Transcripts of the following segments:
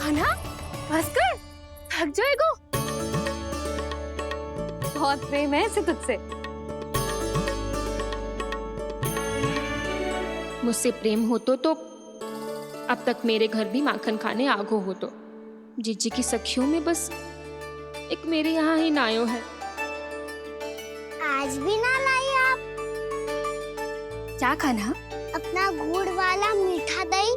कान्हा, भास्कर, थक जाएगो। बहुत प्रेम है इसे तुझसे। मुझसे प्रेम हो तो अब तक मेरे घर भी माखन खाने आगो हो तो। जीजी की सखियों में बस एक मेरे यहाँ ही नायो है। आज भी ना लाई आप? क्या कान्हा? अपना गुड़ वाला मीठा दही।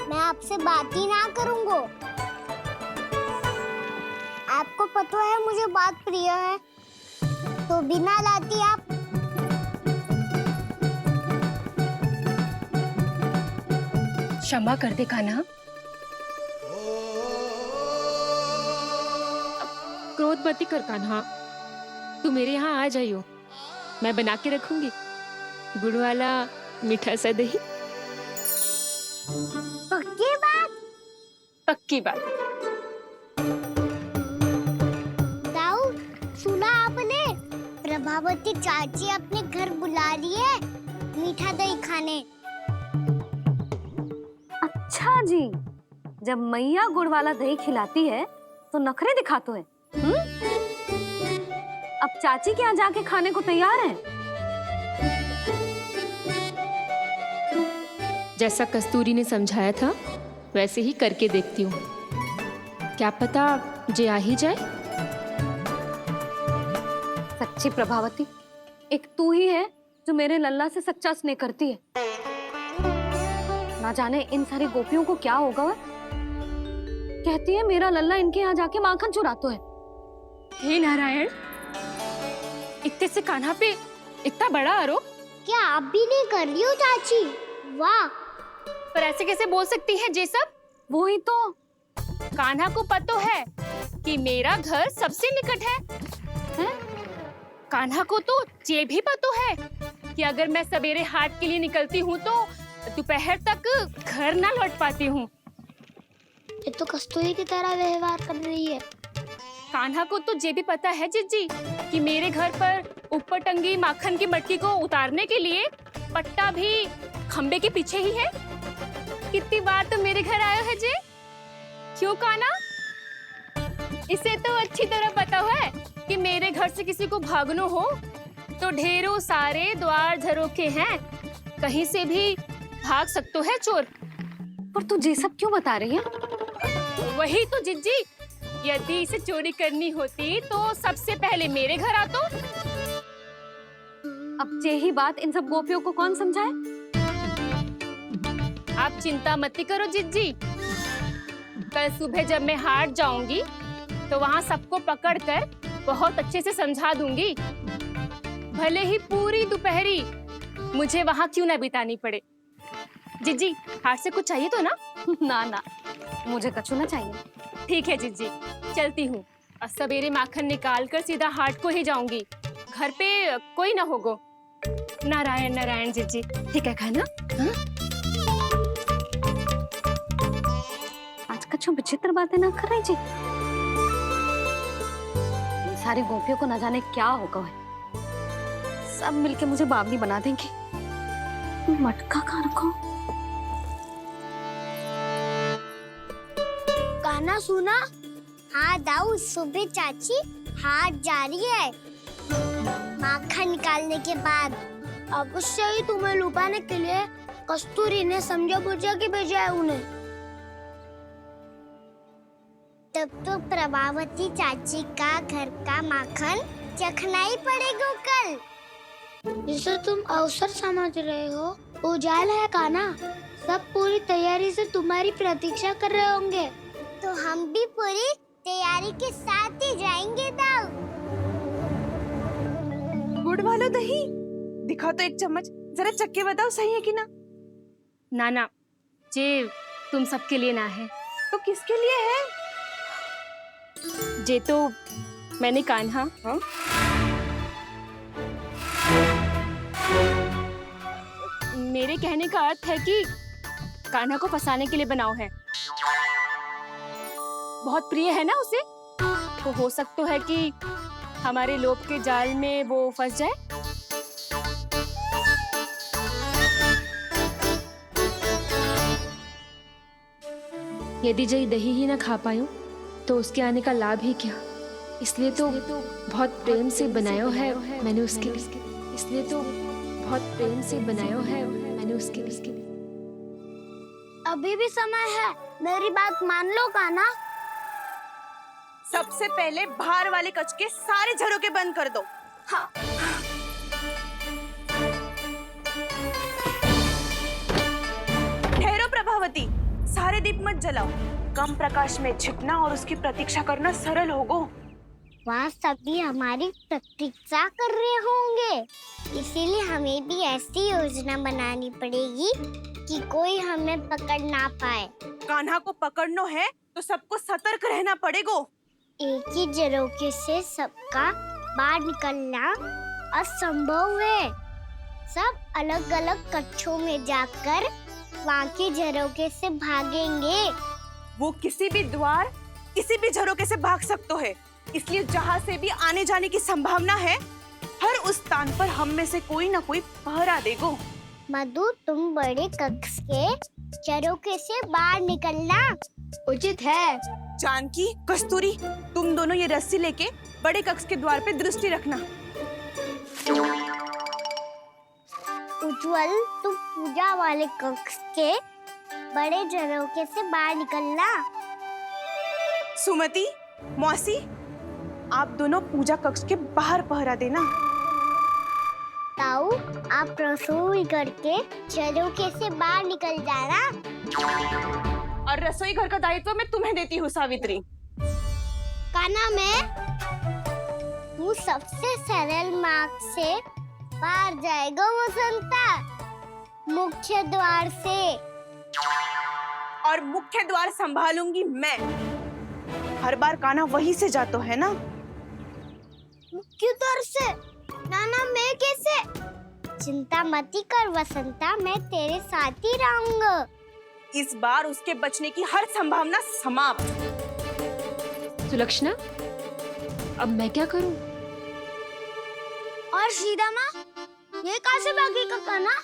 मैं आपसे बात ही ना करूंगा। आपको पता है मुझे बात प्रिय है, तो बिना लाती आप। क्षमा कर दे कान्हा। क्रोध मती कर कान्हा, तू मेरे यहाँ आ जाइयो, मैं बना के रखूंगी गुड़ वाला मीठा सा दही। पक्की बात? पक्की बात। दाऊ, सुना आपने? प्रभावती चाची अपने घर बुला रही है मीठा दही खाने। अच्छा जी, जब मैया गुड़ वाला दही खिलाती है तो नखरे दिखाते हैं। अब चाची के यहाँ जाके खाने को तैयार हैं। जैसा कस्तूरी ने समझाया था वैसे ही करके देखती हूँ, क्या पता जे आ ही जाए। सच्ची प्रभावती, एक तू ही है जो मेरे लल्ला से सच्चा स्नेह करती है। ना जाने इन सारी गोपियों को क्या होगा। वह कहती है मेरा लल्ला इनके यहाँ जाके माखन चुराता है। हे नारायण, इतने से कान्हा पे इतना बड़ा आरोप। क्या आप भी नहीं कर रही हो चाची? वाह! पर ऐसे कैसे बोल सकती है जे सब? वो ही तो। कान्हा को पता है कि मेरा घर सबसे निकट है, हैं? कान्हा को तो ये भी पता है कि अगर मैं सवेरे हाट के लिए निकलती हूँ तो दोपहर तक घर ना लौट पाती हूँ। ये तो कस्तूरी की तरह व्यवहार कर रही है। कान्हा को तो ये भी पता है जीजी कि मेरे घर पर ऊपर टंगी माखन की मटकी को उतारने के लिए पट्टा भी खंबे के पीछे ही है। कितनी बार तो मेरे घर आयो है जी। क्यों कान्हा? इसे तो अच्छी तरह पता है कि मेरे घर से किसी को भागनो हो तो ढेरों सारे द्वार झरोखे हैं, कहीं से भी भाग सकते है चोर। पर तू ये सब क्यों बता रही है? वही तो जिज्जी, यदि इसे चोरी करनी होती तो सबसे पहले मेरे घर आतो। अब यही बात इन सब गोपियों को कौन समझाए? आप चिंता मत करो जिज्जी, कल सुबह जब मैं हाट जाऊंगी तो वहाँ सबको पकड़कर बहुत अच्छे से समझा दूंगी, भले ही पूरी दोपहरी मुझे वहाँ क्यों ना बितानी पड़े। जिज्जी, हाट से कुछ चाहिए तो ना? ना ना, मुझे कछु ना चाहिए। ठीक है जिज्जी, चलती हूँ। और सवेरे माखन निकाल कर सीधा हाट को ही जाऊंगी, घर पे कोई ना होगो। नारायण नारायण जिज्जी। ठीक है खाना? हाँ? आज कछु विचित्र बातें ना कर रही जी। ये सारी गोपियों को न जाने क्या होगा है। सब मिलके मुझे बावली बना देंगे। मटका कहाँ रखो? गाना सुना? हाँ दाऊ, सुबह चाची हाट जा रही है माखन निकालने के बाद। अवश्य ही तुम्हें लुभाने के लिए कस्तूरी ने समझा बुझा के भेजा है उन्हें। तब तो प्रभावती चाची का घर का माखन चखना ही पड़ेगा कल। जिसे तुम अवसर समझ रहे हो, उजाला है कान्हा। सब पूरी तैयारी से तुम्हारी प्रतीक्षा कर रहे होंगे। तो हम भी पूरी तैयारी के साथ ही जाएंगे दाऊ। गुड़ वाला दही दिखाओ तो एक चम्मच, जरा चख के बताओ सही है कि ना। ना जे तुम सबके लिए ना है। तो किसके लिए है? जे तो मैंने कान्हा। हाँ? मेरे कहने का अर्थ है कि कान्हा को फंसाने के लिए बनाओ है। बहुत प्रिय है ना उसे, तो हो सकता है कि हमारे लोभ के जाल में वो फंस जाए। यदि जय दही ही ना खा पायो तो उसके आने का लाभ ही क्या। इसलिए तो बहुत प्रेम से बनाया है मैंने उसके लिए। इसलिए तो बहुत प्रेम से बनाया है मैंने उसके लिए। अभी भी समय है, मेरी बात मान लो कान्हा। सबसे पहले बाहर वाले कच के सारे झरोके बंद कर दो। हाँ। ठहरो प्रभावती, सारे दीप मत जलाओ। कम प्रकाश में छिपना और उसकी प्रतीक्षा करना सरल होगा। वहाँ सभी हमारी प्रतीक्षा कर रहे होंगे, इसीलिए हमें भी ऐसी योजना बनानी पड़ेगी कि कोई हमें पकड़ ना पाए। कान्हा को पकड़ना है तो सबको सतर्क रहना पड़ेगा। एक ही झरोखे से सबका बाहर निकलना असंभव है। सब अलग अलग कक्षों में जाकर वहाँ के झरोखे से भागेंगे। वो किसी भी द्वार, किसी भी झरोखे से भाग सकते है, इसलिए जहाँ से भी आने जाने की संभावना है, हर उस स्थान पर हम में से कोई ना कोई पहरा देगा। मधु, तुम बड़े कक्ष के झरोखे से बाहर निकलना उचित है। जानकी, कस्तूरी, तुम दोनों ये रस्सी लेके बड़े कक्ष के द्वार पे दृष्टि रखना। उज्जवल, तुम पूजा वाले कक्ष के बड़े झरोखे से बाहर निकलना। सुमति, मौसी, आप दोनों पूजा कक्ष के बाहर पहरा देना। ताऊ, आप रसोई करके झरोखे से बाहर निकल जाना। और रसोई घर का दायित्व मैं तुम्हें देती हूँ सावित्री। कान्हा, तू सबसे सरल मार्ग से बाहर जाएगा वसंता, मुख्य द्वार से। और मुख्य द्वार संभालूंगी मैं। हर बार कान्हा वहीं से जाता है ना। मुख्य द्वार से? नाना, मैं कैसे? चिंता मत कर वसंता, मैं तेरे साथ ही रहूंगा। इस बार उसके बचने की हर संभावना समाप्त। सुलक्षणा, अब मैं क्या करूं? और सीधा माँ, ये कहाँ से भागेगा कान्हा?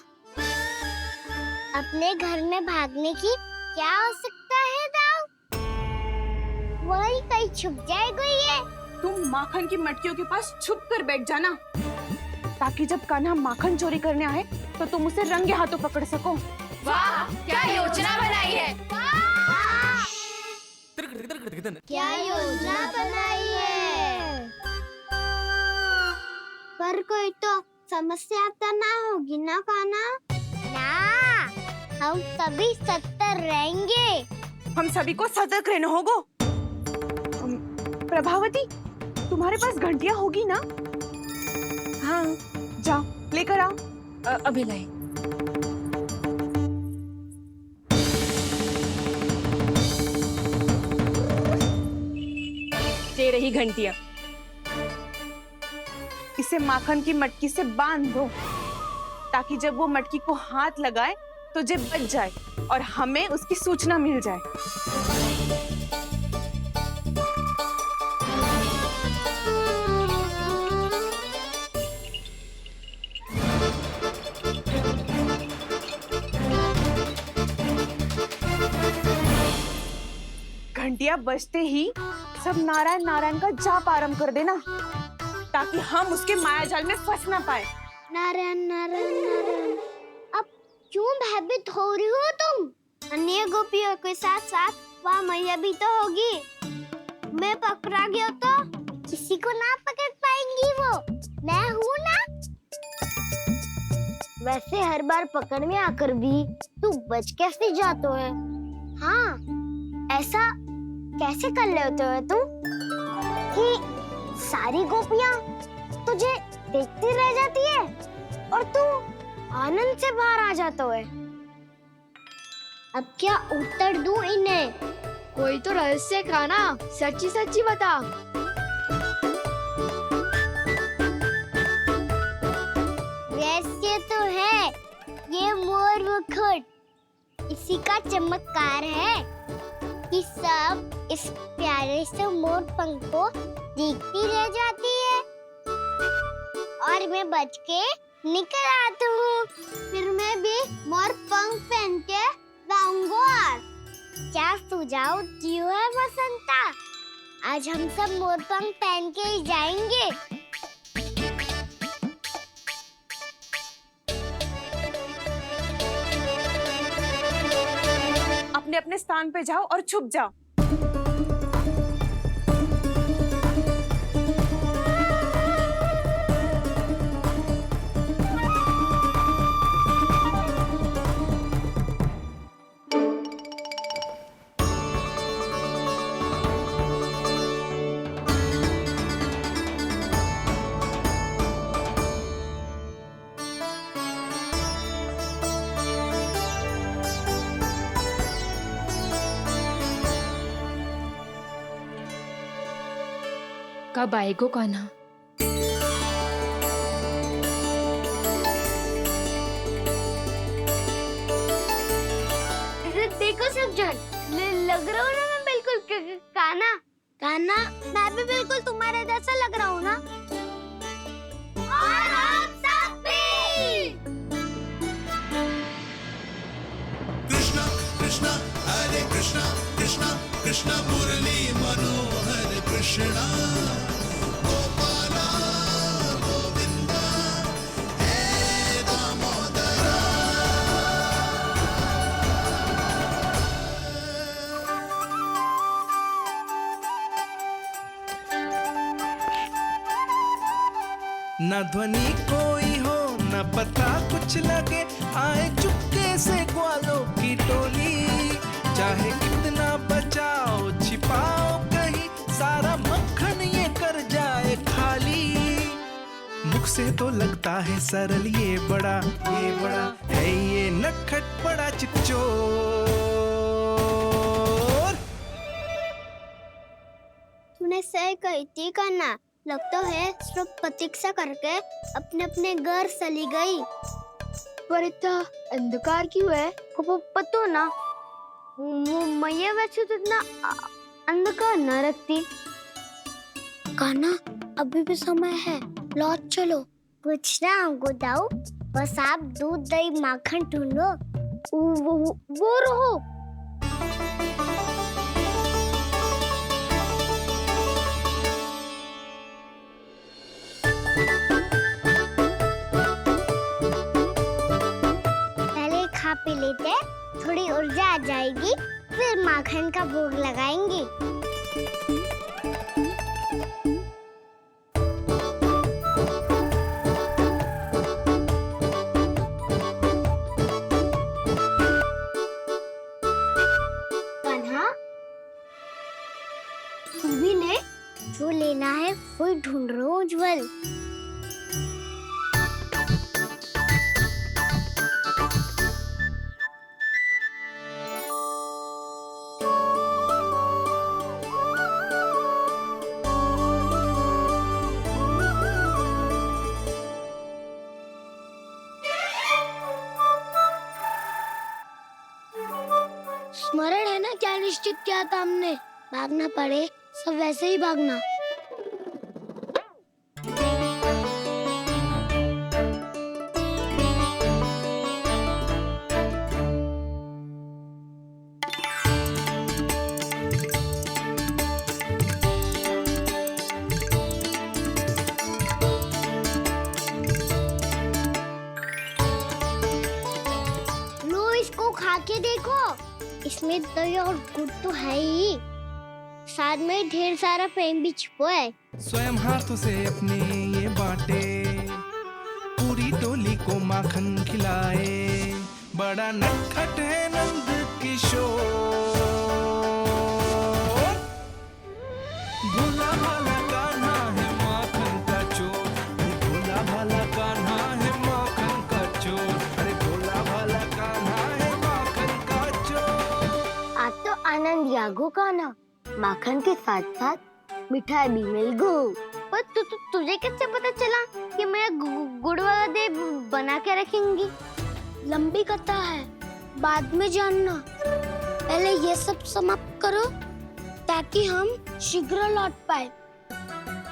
अपने घर में भागने की क्या हो सकता है दाऊ? वही कहीं छुप जाएगा ये। तुम माखन की मटकियों के पास छुप कर बैठ जाना, ताकि जब कान्हा माखन चोरी करने आए तो तुम उसे रंगे हाथों पकड़ सको। वाह, क्या योजना बनाई है। क्या योजना बनाई है? पर कोई तो समस्या तो ना होगी ना कान्हा? ना, हम सभी सतर्क रहेंगे। हम सभी को सतर्क रहना होगा। प्रभावती, तुम्हारे पास घंटियां होगी ना? हाँ, जाओ लेकर आओ। अभी लाई। ये रही घंटियां। इसे माखन की मटकी से बांध दो, ताकि जब वो मटकी को हाथ लगाए तो जे बच जाए और हमें उसकी सूचना मिल जाए। घंटियां बजते ही सब नारायण नारायण का जाप आरंभ कर देना, ताकि हम उसके मायाजाल में फंस ना पाए। नारायण नारायण नारायण। अब क्यों भयभीत हो रही हो तुम? अन्य गोपियों के साथ साथ वहाँ मैया भी तो होगी। मैं पकड़ा गया तो किसी को ना पकड़ पाएंगी वो, मैं हूँ ना। वैसे हर बार पकड़ में आकर भी तू बच कैसे जाता है? हाँ, ऐसा कैसे कर लेते हो तुम कि सारी गोपियाँ तुझे देखती रह जाती है और तू आनंद से बाहर आ जाता है? अब क्या उत्तर दूं इन्हें? कोई तो रहस्य का ना, सच्ची सच्ची बता। रहस्य तो है, ये मोर मुकुट इसी का चमत्कार है कि सब इस प्यारे से मोर पंख को देखती रह जाती है। बारी में बच के निकल आता हूँ। फिर मैं भी मोर पंख पहन के गाऊंगा। क्या सुझाव दियो है बसंता? आज हम सब मोर पंख पहन के ही जाएंगे। अपने अपने स्थान पे जाओ और छुप जाओ। कब आएगो कान्हा? देखो सब जन, लग रहा हूँ ना मैं बिल्कुल कान्हा। कान्हा, मैं भी बिल्कुल तुम्हारे जैसा लग रहा हूँ ना? और हम सब भी। कृष्णा कृष्णा हरे कृष्णा कृष्णा कृष्णा मुरली मनोहर कृष्णा गोपाला गोविंदा हे दामोदरा। न ध्वनि कोई हो न पता कुछ लगे, आए चुपके से ग्वालों की टोली। चाहे कितना बचाओ छिपाओ कहीं, सारा मक्खन ये कर जाए खाली। मुख से तो लगता है सरल ये बड़ा है ये नटखट बड़ा चिकचोर। तूने सही कही थी कान्हा। लगता है सब प्रतीक्षा करके अपने अपने घर चली गई। पर इतना अंधकार क्यों है? पतो ना, मैं वैसे तो इतना अंधकार न रखती। कान्हा, अभी भी समय है, लौट चलो। कुछ ना हमको दाऊ, बस आप दूध दही माखन ढूंढो। वो रहो। पहले खा पी लेते, थोड़ी ऊर्जा आ जाएगी, फिर माखन का भोग लगाएंगे। कान्हा, तू भी ले, जो लेना है वो ढूंढ रहा हूँ उज्जवल। स्मरण है ना क्या निश्चित किया था हमने? भागना पड़े सब वैसे ही भागना। लो इसको खा के देखो, इसमें दही और गुड़ तो है ही, साथ में ढेर सारा प्रेम भी छुपा है। स्वयं हाथों से अपने ये बांटे, पूरी टोली को माखन खिलाए। बड़ा नटखट है नंद किशोर, भोला भाला कान्हा है माखन का चोर। भोला भाला कान्हा है माखन का चोर। अरे भोला भाला कान्हा है माखन का चोर। आज तो आनंद यागो कान्हा, माखन के साथ साथ मिठाई भी मिल गई। पर तुझे कैसे पता चला कि मैं गुड़ वाला देव बना के रखेंगी? लंबी कथा है, बाद में जानना। पहले ये सब समाप्त करो ताकि हम शीघ्र लौट पाए।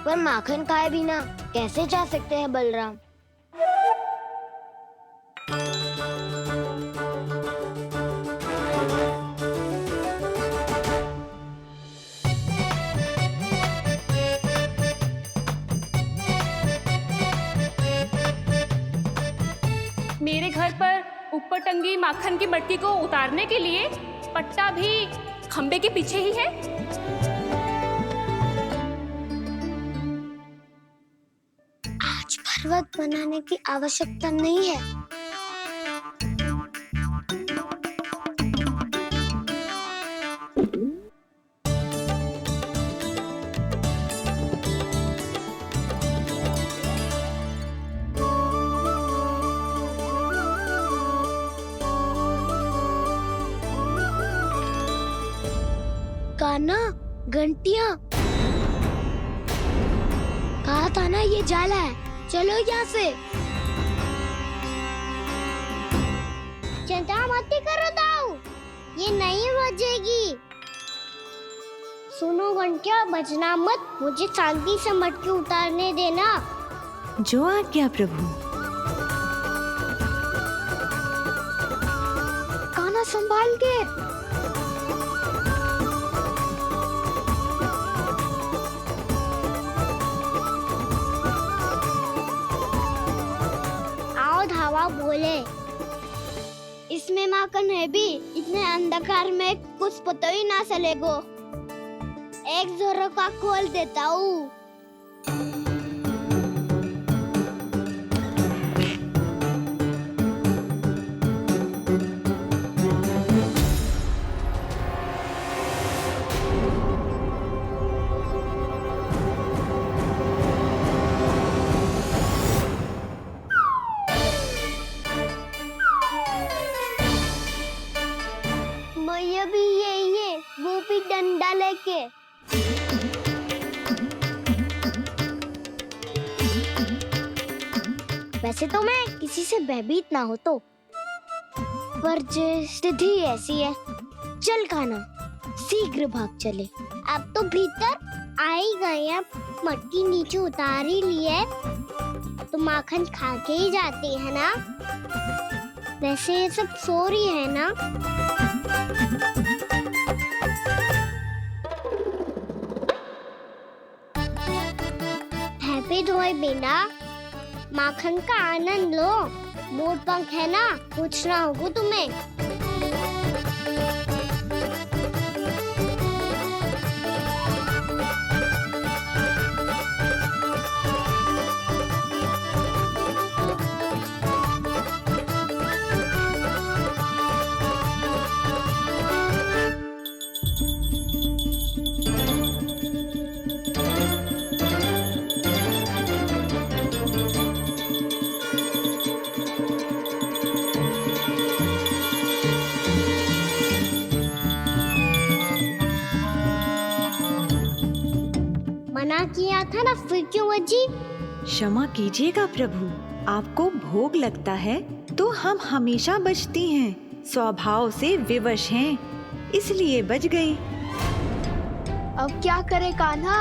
पर माखन खाए बिना कैसे जा सकते हैं बलराम? मेरे घर पर ऊपर टंगी माखन की मटकी को उतारने के लिए पट्टा भी खंबे के पीछे ही है। आज पर्वत बनाने की आवश्यकता नहीं है। कान्हा, घंटियां, कहा था ना ये जाला है। चलो यहाँ से। चिंता मत करो दाऊ, ये नहीं बजेगी। सुनो घंटिया, बजना मत, मुझे शांति से मटकी उतारने देना। जो आज्ञा प्रभु। कान्हा संभाल के। धावा बोले, इसमें माखन है भी, इतने अंधकार में कुछ पता ही ना चलेगो। एक जोरों का खोल देता हूँ। मैया भी यही है, वो भी डंडा लेके। वैसे तो मैं किसी से भयभीत ना हो तो, पर स्थिति ऐसी है। चल कान्हा, शीघ्र भाग चले। अब तो भीतर आ ही गए हैं, मटकी नीचे उतार ही लिए, तो माखन खा के ही जाते हैं ना। वैसे ये सब सो रही है ना। हैप्पी धोए बिना माखन का आनंद लो। मोट पंख है ना, पूछना होगा तुम्हें। मना किया था ना, फिर क्यों बजी? क्षमा कीजिएगा प्रभु, आपको भोग लगता है तो हम हमेशा बजती हैं। स्वभाव से विवश हैं, इसलिए बज गई। अब क्या करे कान्हा?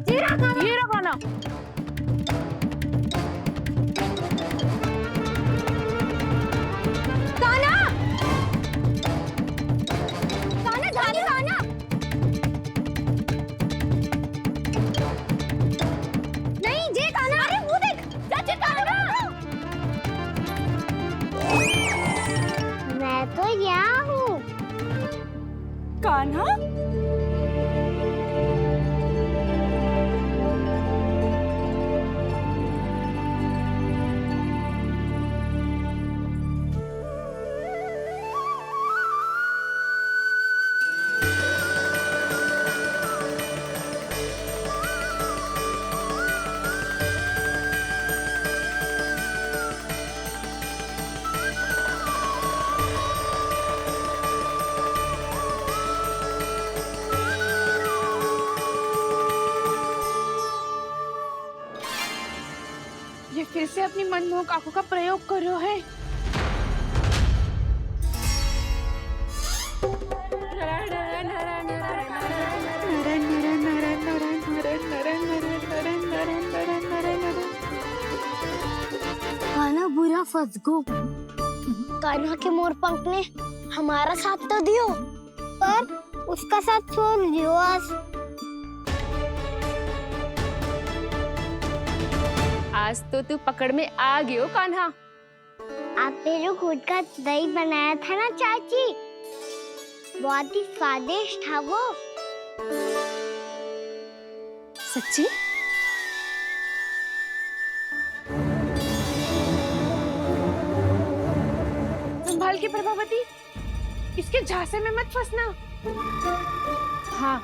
ये रखो ना। मैं तो यहाँ हूँ। कान्हा, ये फिर से अपनी मनमोहक आंखों का प्रयोग कर रहे है। नरन फंस गो। कान्हा के मोर पंख ने हमारा साथ तो दियो, पर उसका साथ छोड़ दियो आज। आज तो तू पकड़ में आ गयो कान्हा। आपने जो खुद का दही बनाया था ना चाची, बहुत ही स्वादिष्ट था वो। सच्ची? संभाल के प्रभावती, इसके झांसे में मत फंसना। हाँ